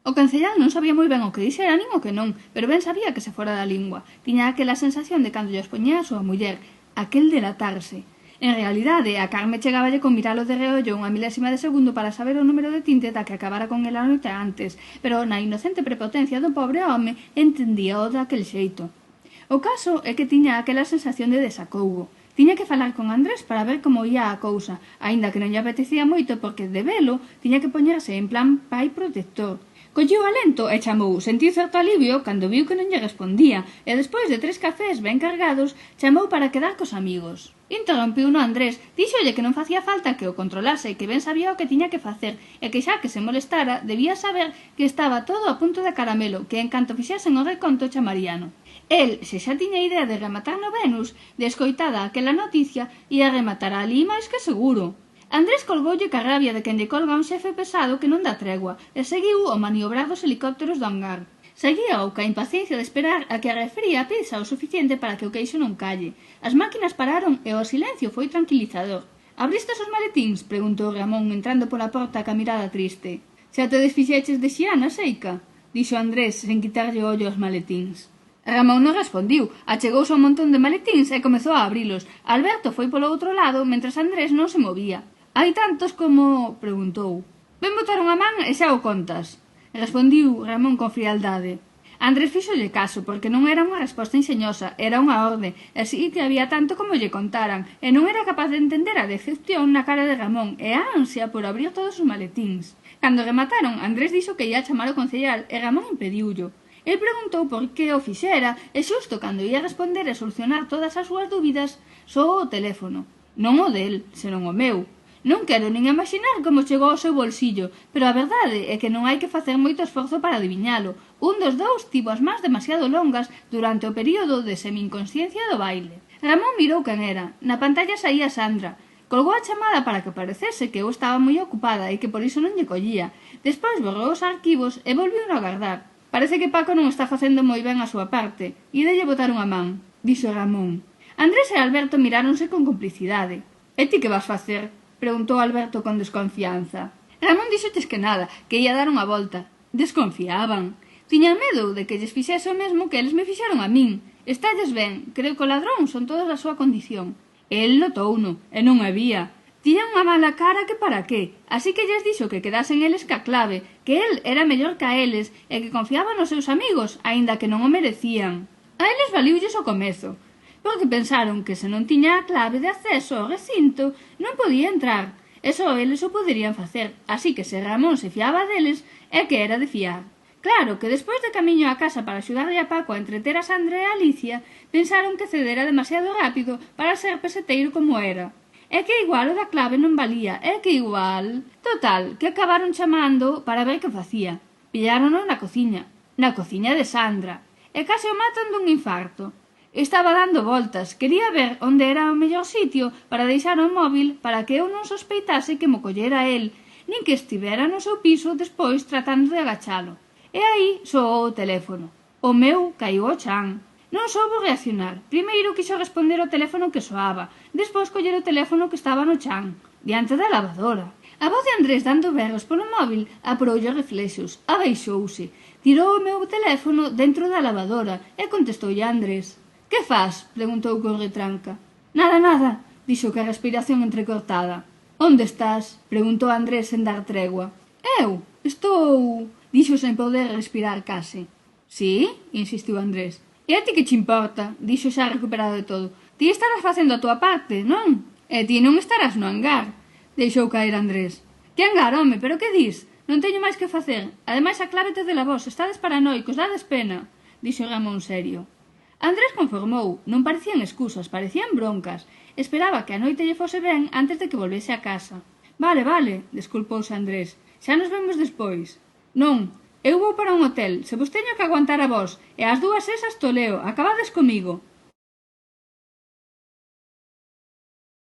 O cancellán non sabía moi ben o que dixera nin o que non, pero ben sabía que se fora da lingua. Tiña aquela sensación de cando lle expoñía a súa muller, aquel delatarse. En realidade, a Carme chegáballe con miralo de reollo unha milésima de segundo para saber o número de tinte da que acabara con el a noite antes, pero na inocente prepotencia do pobre home entendía o daquel xeito. O caso é que tiña aquela sensación de desacougo. Tiña que falar con Andrés para ver como ía a cousa, aínda que non lle apetecía moito porque de velo tiña que poñerse en plan pai protector. Colleu alento e chamou, sentiu certo alivio cando viu que non lle respondía, e despois de 3 cafés ben cargados, chamou para quedar cos amigos. Interrompiu no Andrés, díxolle que non facía falta que o controlase, que ben sabía o que tiña que facer, e que xa que se molestara, debía saber que estaba todo a punto de caramelo, que en canto fixesen o reconto chamaríano. El, se xa tiña idea de rematar no Venus, de escoitada aquela noticia, ia rematar ali máis que seguro. Andrés colgoulle ca rabia de quen lle colga un xefe pesado que non dá tregua e seguiu o maniobrar dos helicópteros do hangar. Seguía o ca impaciencia de esperar a que a refría pisa o suficiente para que o queixo non calle. As máquinas pararon e o silencio foi tranquilizador. Abristes os maletíns? Preguntou Ramón entrando pola porta ca mirada triste. Xa te desfixeches de xiana, Seica? Dixo Andrés sen quitarlle ollo aos maletíns. Ramón non respondiu, achegouse a un montón de maletíns e comezou a abrilos. Alberto foi polo outro lado, mentres Andrés non se movía. Hai tantos como... preguntou. Ben botar unha man e xa o contas, respondiu Ramón con frialdade. Andrés fixolle caso, porque non era unha resposta enxeñosa, era unha orde, e si que había tanto como lle contaran, e non era capaz de entender a decepción na cara de Ramón e a ansia por abrir todos os maletíns. Cando remataron, Andrés dixo que ia chamar o concellal e Ramón impediullo. El preguntou por que o fixera e xusto cando ia responder e solucionar todas as súas dúbidas, soou o teléfono. Non o del, senón o meu. Non quero nin imaginar como chegou ao seu bolsillo, pero a verdade é que non hai que facer moito esforzo para adiviñalo. Un dos dous tivo as mans demasiado longas durante o período de semi-inconsciencia do baile. Ramón mirou quen era. Na pantalla saía Sandra. Colgou a chamada para que parecese que eu estaba moi ocupada e que por iso non lle collía. Despois borrou os arquivos e volviu a agardar. Parece que Paco non está facendo moi ben a súa parte. Idelle botar unha man, dixo Ramón. Andrés e Alberto miráronse con complicidade. E ti que vas facer? Preguntou Alberto con desconfianza. Ramón dixoches que nada, que ia dar unha volta. Desconfiaban. Tiñan medo de que lles fixese o mesmo que eles me fixeron a min. Estalles ben, creo que o ladrón son todos da súa condición. El notouno, e non había. Tiñan unha mala cara que para qué, así que lles dixo que quedasen eles ca clave, que el era mellor ca eles e que confiaba nos seus amigos, aínda que non o merecían. A eles valiulles o comezo, porque pensaron que se non tiña a clave de acceso ao recinto non podía entrar, e só eles o poderían facer, así que se Ramón se fiaba deles é que era de fiar. Claro que despois de camiño á casa para axudarlle a Paco a entreter a Sandra e a Alicia, pensaron que cedera demasiado rápido para ser peseteiro como era. É que igual o da clave non valía, é que igual... Total, que acabaron chamando para ver que facía. Pillárono na cociña de Sandra, e case o matan dun infarto. Estaba dando voltas, quería ver onde era o mellor sitio para deixar o móvil para que eu non sospeitase que mo collera el, nin que estivera no seu piso despois tratando de agachalo. E aí soou o teléfono. O meu caiu ao chan. Non soubo reaccionar. Primeiro quixo responder o teléfono que soaba, despois coller o teléfono que estaba no chan, diante da lavadora. A voz de Andrés dando berros polo móvil apuroulle reflexos, abaixouse, tirou o meu teléfono dentro da lavadora e contestoulle a Andrés. Que faz? Preguntou con retranca. Nada, nada, dixo que a respiración entrecortada. Onde estás? Preguntou Andrés sen dar tregua. Eu? Estou... dixo sen poder respirar case. Sí? Insistiu Andrés. E a ti que che importa? Dixo xa recuperado de todo. Ti estarás facendo a tua parte, non? E ti non estarás no hangar. Deixou caer Andrés. Que hangar, home, pero que dis? Non teño máis que facer. Ademais a clave te de la vos, estades paranoicos, dades pena. Dixo Ramón serio. Andrés conformou. Non parecían excusas, parecían broncas. Esperaba que a noite lle fose ben antes de que volvese a casa. Vale, desculpouse Andrés. Xa nos vemos despois. Non. Eu vou para un hotel, se vos teño que aguantar a vos, e as dúas esas toleo, acabades comigo.